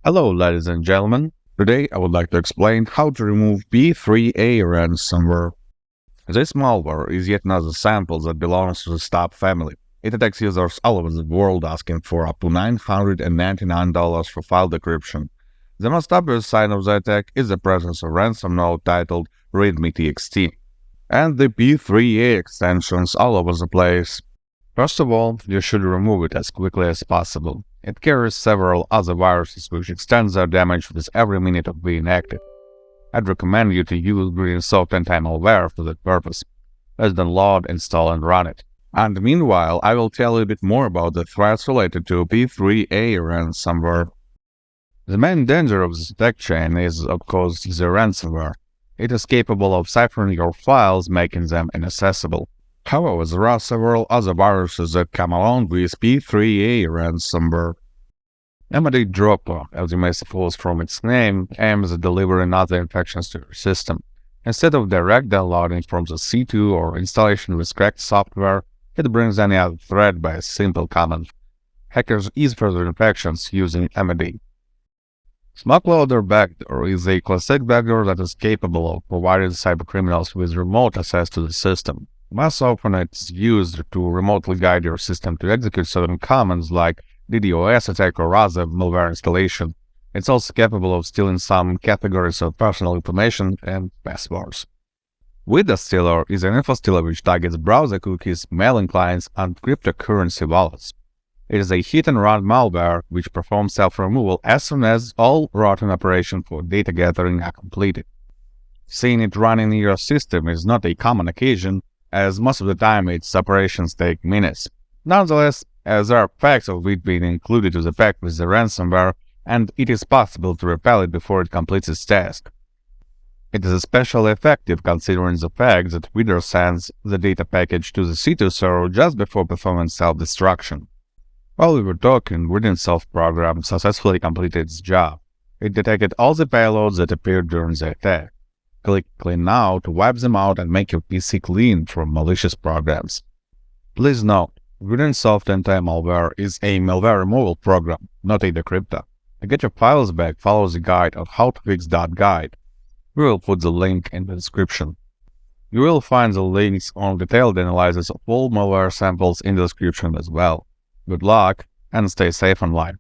Hello, ladies and gentlemen. Today I would like to explain how to remove PAAA ransomware. This malware is yet another sample that belongs to the stop family. It attacks users all over the world, asking for up to $999 for file decryption. The most obvious sign of the attack is the presence of ransom note titled readme.txt and the PAAA extensions all over the place. First of all, you should remove it as quickly as possible. It carries several other viruses which extend their damage with every minute of being active. I'd recommend you to use Greensoft Anti-Malware for that purpose. Let's download, install, and run it. And meanwhile, I will tell you a bit more about the threats related to PAAA ransomware. The main danger of this attack chain is, of course, the ransomware. It is capable of ciphering your files, making them inaccessible. However, there are several other viruses that come along with PAAA ransomware. Djvu, as you may suppose from its name, aims at delivering other infections to your system. Instead of direct downloading from the C2 or installation with cracked software, it brings any other threat by a simple command. Hackers ease further infections using Djvu. Smokeloader backdoor is a classic backdoor that is capable of providing cybercriminals with remote access to the system. Most often it's used to remotely guide your system to execute certain commands like DDoS attack or other malware installation. It's also capable of stealing some categories of personal information and passwords. Window Stealer is an info stealer which targets browser cookies, mailing clients, and cryptocurrency wallets. It is a hit-and-run malware which performs self-removal as soon as all routine operations for data gathering are completed. Seeing it running in your system is not a common occasion, as most of the time its operations take minutes. Nonetheless, as there are facts of it being included to the pack with the ransomware, and it is possible to repel it before it completes its task. It is especially effective considering the fact that Reader sends the data package to the C2 server just before performing self-destruction. While we were talking, Greensoft program successfully completed its job. It detected all the payloads that appeared during the attack. Click Clean Now to wipe them out and make your PC clean from malicious programs. Please note, Greensoft Anti-Malware is a malware removal program, not a decryptor. To get your files back, follow the guide on howtofix.guide. We will put the link in the description. You will find the links on detailed analysis of all malware samples in the description as well. Good luck and stay safe online.